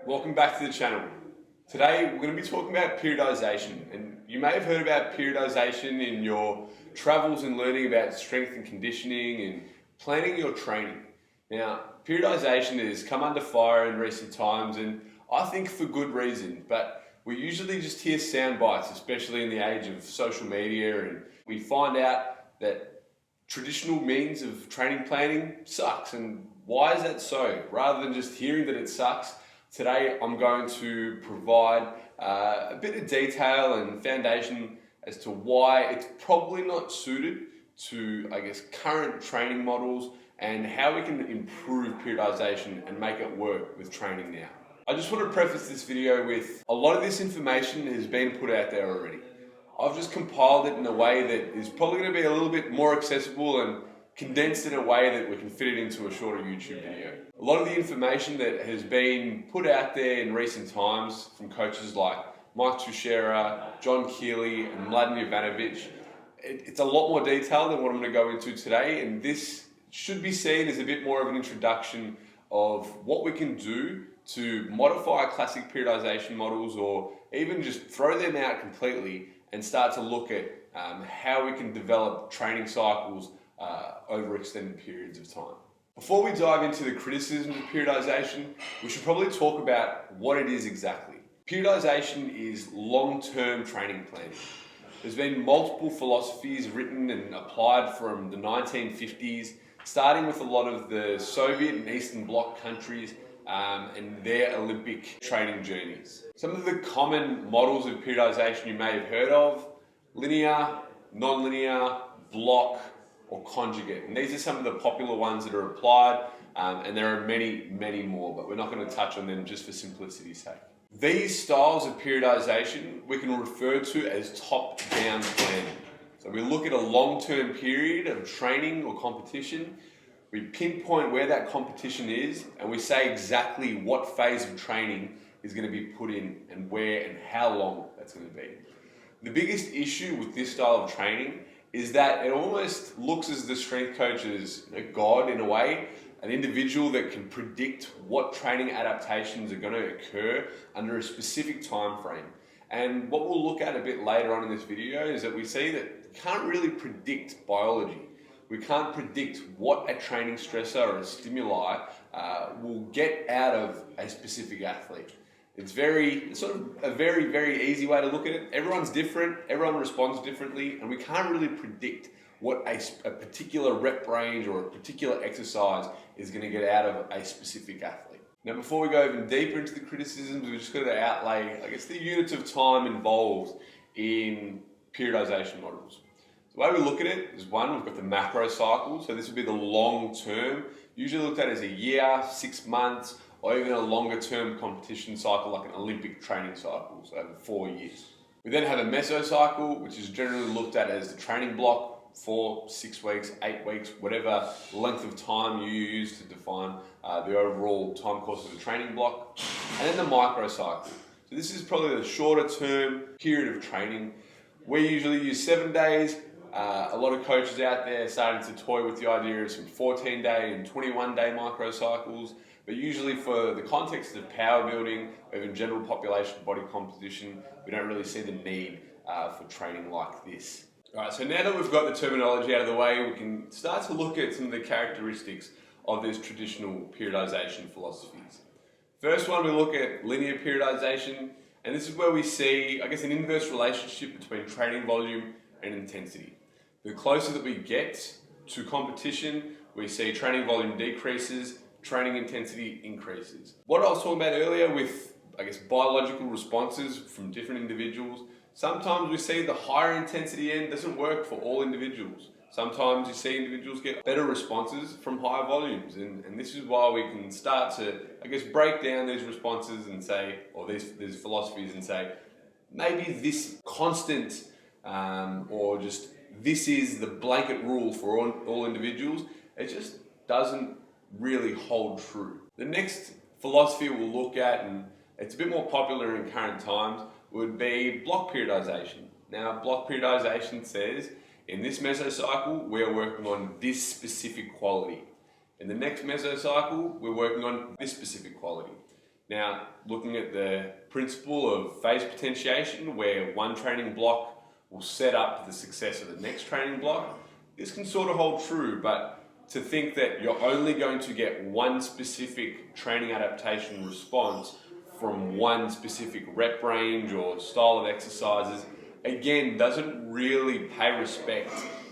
Welcome back to the channel. Today we're going to be talking about periodization, and you may have heard about periodization in your travels and learning about strength and conditioning and planning your training. Now, periodization has come under fire in recent times, and I think for good reason, but we usually just hear sound bites, especially in the age of social media, and we find out that traditional means of training planning sucks. And why is that so? Rather than just hearing that it sucks, today I'm going to provide a bit of detail and foundation as to why it's probably not suited to, current training models and how we can improve periodization and make it work with training now. I just want to preface this video with a lot of this information has been put out there already. I've just compiled it in a way that is probably going to be a little bit more accessible and condensed in a way that we can fit it into a shorter YouTube video. A lot of the information that has been put out there in recent times from coaches like Tuchscherer, John Kiely and Mladen Jovanovic, it's a lot more detailed than what I'm going to go into today, and this should be seen as a bit more of an introduction of what we can do to modify classic periodization models, or even just throw them out completely and start to look at how we can develop training cycles over extended periods of time. Before we dive into the criticisms of periodization, we should probably talk about what it is exactly. Periodization is long-term training planning. There's been multiple philosophies written and applied from the 1950s, starting with a lot of the Soviet and Eastern Bloc countries and their Olympic training journeys. Some of the common models of periodization you may have heard of: linear, non-linear, block, or conjugate. And these are some of the popular ones that are applied, and there are many, many more, but we're not going to touch on them just for simplicity's sake. These styles of periodization we can refer to as top-down planning. So we look at a long-term period of training or competition, we pinpoint where that competition is, and we say exactly what phase of training is going to be put in and where and how long that's going to be. The biggest issue with this style of training is that it almost looks as the strength coach is a god in a way, an individual that can predict what training adaptations are going to occur under a specific time frame. And what we'll look at a bit later on in this video is that we see that we can't really predict biology. We can't predict what a training stressor or a stimuli will get out of a specific athlete. It's sort of a very, very easy way to look at it. Everyone's different, everyone responds differently, and we can't really predict what a particular rep range or a particular exercise is going to get out of a specific athlete. Now, before we go even deeper into the criticisms, we've just got to outlay, the units of time involved in periodization models. The way we look at it is, one, we've got the macro cycle, so this would be the long term, usually looked at as a year, 6 months, or even a longer term competition cycle like an Olympic training cycle, so over 4 years. We then have a mesocycle, which is generally looked at as the training block, 4, 6 weeks, 8 weeks, whatever length of time you use to define the overall time course of the training block. And then the microcycle. So this is probably the shorter term period of training. We usually use 7 days. A lot of coaches out there are starting to toy with the idea of some 14-day and 21-day microcycles, but usually for the context of power building or even general population body composition, we don't really see the need for training like this. Alright, so now that we've got the terminology out of the way, we can start to look at some of the characteristics of these traditional periodization philosophies. First one, we look at linear periodization, and this is where we see, an inverse relationship between training volume and intensity. The closer that we get to competition, we see training volume decreases, training intensity increases. What I was talking about earlier with, biological responses from different individuals, sometimes we see the higher intensity end doesn't work for all individuals. Sometimes you see individuals get better responses from higher volumes, and this is why we can start to, break down these responses and say, or these philosophies and say, maybe this constant or just this is the blanket rule for all individuals, it just doesn't really hold true. The next philosophy we'll look at, and it's a bit more popular in current times, would be block periodization. Now, block periodization says, in this mesocycle, we are working on this specific quality. In the next mesocycle, we're working on this specific quality. Now, looking at the principle of phase potentiation, where one training block will set up the success of the next training block, this can sort of hold true, but to think that you're only going to get one specific training adaptation response from one specific rep range or style of exercises, again, doesn't really pay respect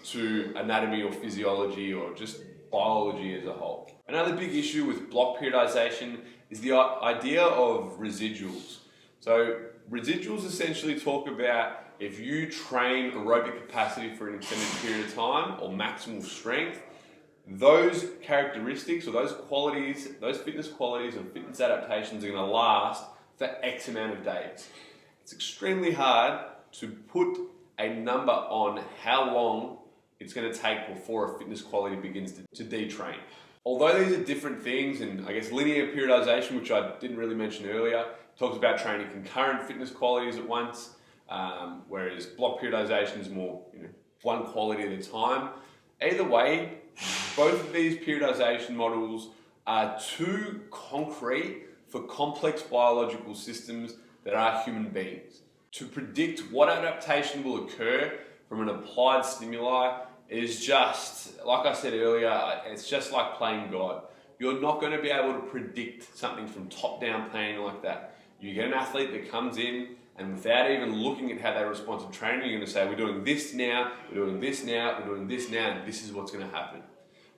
to anatomy or physiology or just biology as a whole. Another big issue with block periodization is the idea of residuals. So residuals essentially talk about if you train aerobic capacity for an extended period of time or maximal strength, those characteristics or those qualities, those fitness qualities and fitness adaptations are going to last for X amount of days. It's extremely hard to put a number on how long it's going to take before a fitness quality begins to detrain. Although these are different things, and I guess linear periodization, which I didn't really mention earlier, talks about training concurrent fitness qualities at once, whereas block periodization is more one quality at a time. Either way, both of these periodization models are too concrete for complex biological systems that are human beings. To predict what adaptation will occur from an applied stimuli is just, like I said earlier, it's just like playing God. You're not going to be able to predict something from top-down planning like that. You get an athlete that comes in, and without even looking at how they respond to training, you're going to say, we're doing this now, we're doing this now, we're doing this now, and this is what's going to happen.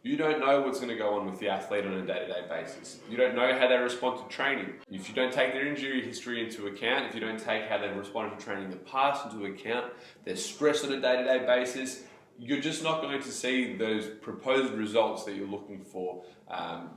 You don't know what's going to go on with the athlete on a day-to-day basis. You don't know how they respond to training. If you don't take their injury history into account, if you don't take how they've responded to training in the past into account, their stress on a day-to-day basis, you're just not going to see those proposed results that you're looking for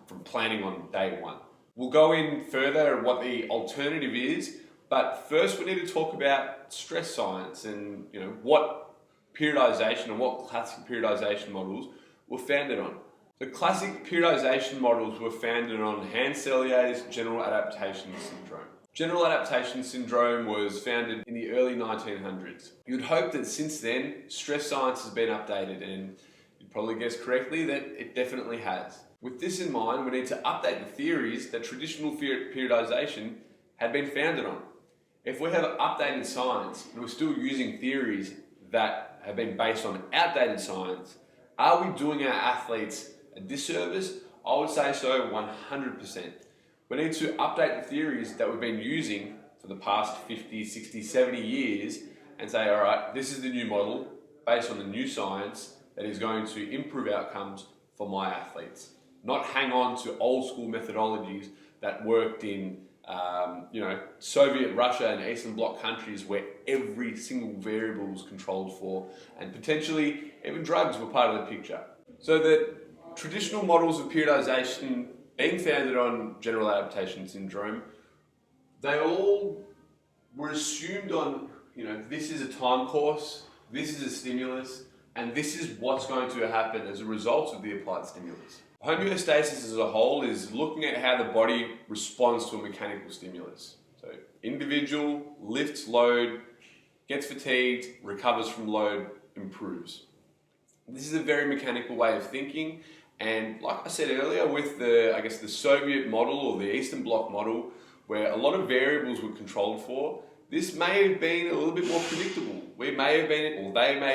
from planning on day one. We'll go in further at what the alternative is, but first we need to talk about stress science and what periodization and what classic periodization models were founded on. The classic periodization models were founded on Hans-Selye's general adaptation syndrome. General adaptation syndrome was founded in the early 1900s. You'd hope that since then, stress science has been updated, and you'd probably guess correctly that it definitely has. With this in mind, we need to update the theories that traditional periodization had been founded on. If we have updated science and we're still using theories that have been based on outdated science, are we doing our athletes a disservice? I would say so 100%. We need to update the theories that we've been using for the past 50, 60, 70 years and say, all right, this is the new model based on the new science that is going to improve outcomes for my athletes. Not hang on to old school methodologies that worked in Soviet Russia and Eastern Bloc countries where every single variable was controlled for, and potentially even drugs were part of the picture. So the traditional models of periodization being founded on general adaptation syndrome, they all were assumed on, this is a time course, this is a stimulus, and this is what's going to happen as a result of the applied stimulus. Homeostasis as a whole is looking at how the body responds to a mechanical stimulus. So individual lifts load, gets fatigued, recovers from load, improves. This is a very mechanical way of thinking, and like I said earlier, with the Soviet model or the Eastern Bloc model, where a lot of variables were controlled for, this may have been a little bit more predictable. They may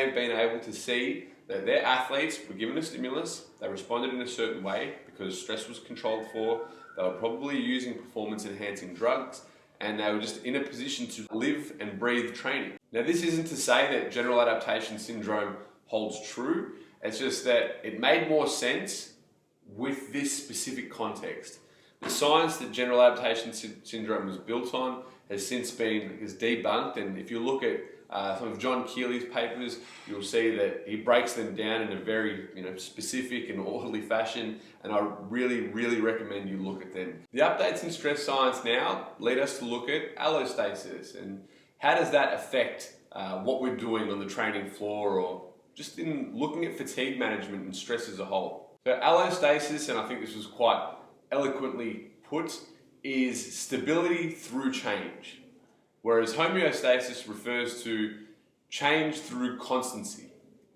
have been able to see that their athletes were given a stimulus, they responded in a certain way because stress was controlled for, they were probably using performance enhancing drugs, and they were just in a position to live and breathe training. Now, this isn't to say that general adaptation syndrome holds true, it's just that it made more sense with this specific context. The science that general adaptation syndrome was built on has since been debunked, and if you look at some of John Kiely's papers, you'll see that he breaks them down in a very specific and orderly fashion, and I really, really recommend you look at them. The updates in stress science now lead us to look at allostasis, and how does that affect what we're doing on the training floor, or just in looking at fatigue management and stress as a whole. So allostasis, and I think this was quite eloquently put, is stability through change, whereas homeostasis refers to change through constancy.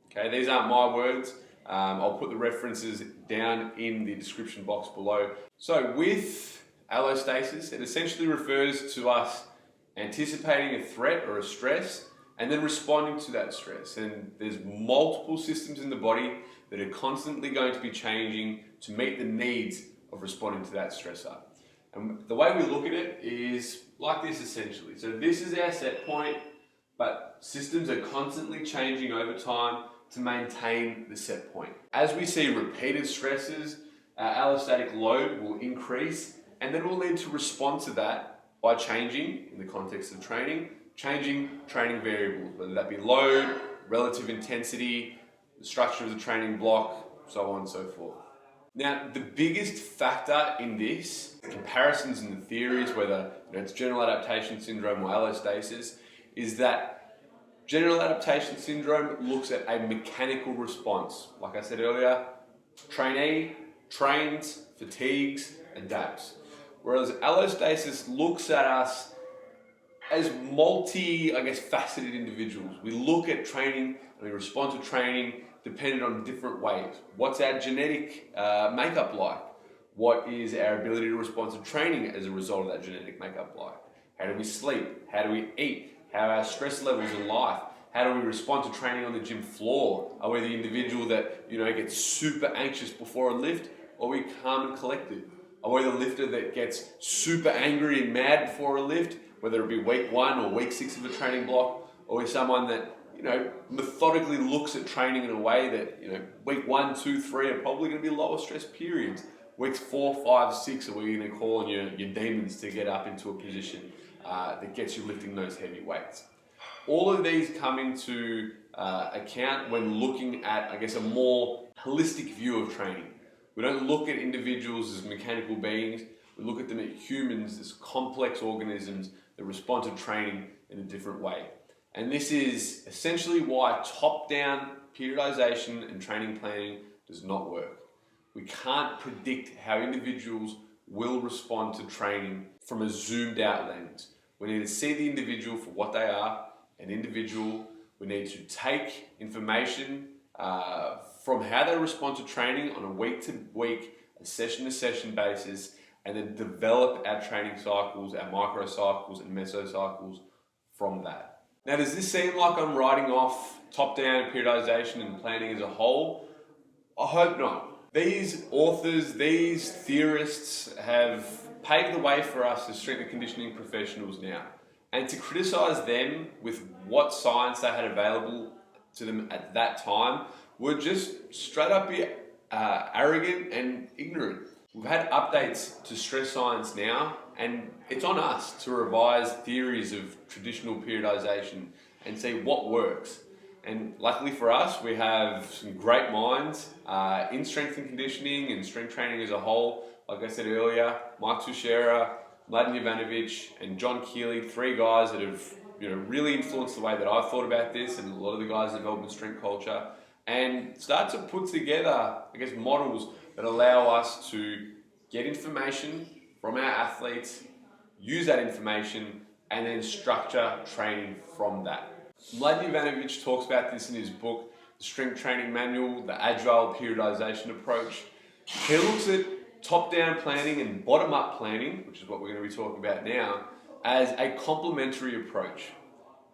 Okay, these aren't my words. I'll put the references down in the description box below. So with Allostasis. It essentially refers to us anticipating a threat or a stress and then responding to that stress. And there's multiple systems in the body that are constantly going to be changing to meet the needs of responding to that stressor. And the way we look at it is like this essentially. So this is our set point, but systems are constantly changing over time to maintain the set point. As we see repeated stresses, our allostatic load will increase, and then we'll need to respond to that by changing, in the context of training, changing training variables, whether that be load, relative intensity, the structure of the training block, so on and so forth. Now, the biggest factor in this, the comparisons and the theories, whether it's general adaptation syndrome or allostasis, is that general adaptation syndrome looks at a mechanical response. Like I said earlier, trainee trains, fatigues, adapts. Whereas allostasis looks at us as faceted individuals. We look at training and we respond to training dependent on different ways. What's our genetic makeup like? What is our ability to respond to training as a result of that genetic makeup like? How do we sleep? How do we eat? How are our stress levels in life? How do we respond to training on the gym floor? Are we the individual that gets super anxious before a lift, or are we calm and collected? Are we the lifter that gets super angry and mad before a lift, whether it be week 1 or week 6 of a training block? Or are we someone that methodically looks at training in a way that week 1, 2, 3 are probably going to be lower stress periods. Weeks 4, 5, 6 are where you're going to call on your demons to get up into a position that gets you lifting those heavy weights. All of these come into account when looking at, a more holistic view of training. We don't look at individuals as mechanical beings. We look at them as humans, as complex organisms that respond to training in a different way. And this is essentially why top-down periodization and training planning does not work. We can't predict how individuals will respond to training from a zoomed-out lens. We need to see the individual for what they are, an individual. We need to take information from how they respond to training on a week-to-week, a session-to-session basis, and then develop our training cycles, our microcycles and mesocycles from that. Now, does this seem like I'm writing off top-down periodization and planning as a whole? I hope not. These authors, these theorists have paved the way for us as strength and conditioning professionals now. And to criticize them with what science they had available to them at that time would just straight up be arrogant and ignorant. We've had updates to stress science now, and it's on us to revise theories of traditional periodization and see what works. And luckily for us, we have some great minds in strength and conditioning and strength training as a whole. Like I said earlier, Tuchscherer, Mladen Jovanovic, and John Kiely, 3 guys that have really influenced the way that I've thought about this, and a lot of the guys involved in strength culture, and start to put together, models that allow us to get information from our athletes, use that information, and then structure training from that. Mladen Jovanovic talks about this in his book, The Strength Training Manual, the Agile Periodization Approach. He looks at top-down planning and bottom-up planning, which is what we're going to be talking about now, as a complementary approach.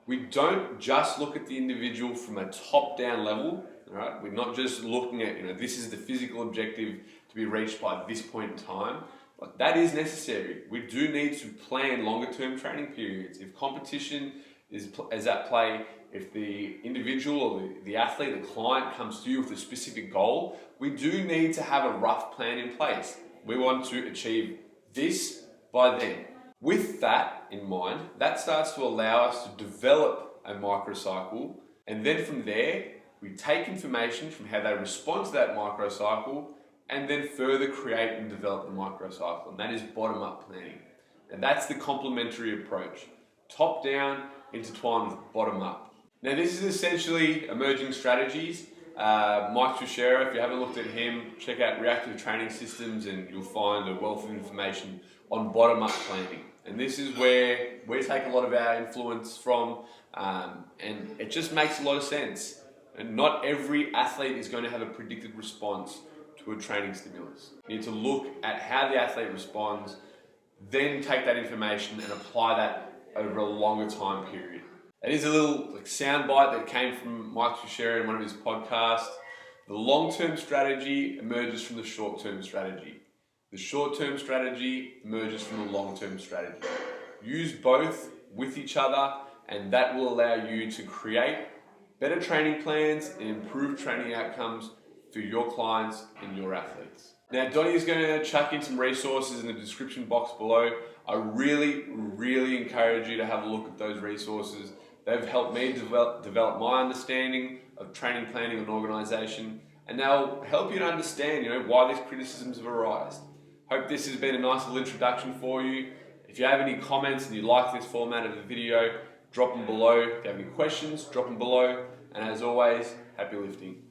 We don't just look at the individual from a top-down level, right? We're not just looking at, this is the physical objective to be reached by this point in time. But that is necessary. We do need to plan longer-term training periods. If competition is at play, if the individual or the athlete, the client comes to you with a specific goal, we do need to have a rough plan in place. We want to achieve this by then. With that in mind, that starts to allow us to develop a microcycle, and then from there, we take information from how they respond to that microcycle and then further create and develop the microcycle, and that is bottom-up planning. And that's the complementary approach. Top-down, intertwined with bottom-up. Now, this is essentially emerging strategies. Mike Tuchscherer, if you haven't looked at him, check out Reactive Training Systems and you'll find a wealth of information on bottom-up planning. And this is where we take a lot of our influence from, and it just makes a lot of sense. And not every athlete is going to have a predicted response to a training stimulus. You need to look at how the athlete responds, then take that information and apply that over a longer time period. That is a little soundbite that came from Mike Tuchscherer in one of his podcasts. The long-term strategy emerges from the short-term strategy. The short-term strategy emerges from the long-term strategy. Use both with each other, and that will allow you to create better training plans and improve training outcomes for your clients and your athletes. Now, Donnie is going to chuck in some resources in the description box below. I really encourage you to have a look at those resources. They've helped me develop my understanding of training planning and organisation, and they'll help you to understand, why these criticisms have arisen. Hope this has been a nice little introduction for you. If you have any comments and you like this format of the video, drop them below. If you have any questions, drop them below. And as always, happy lifting.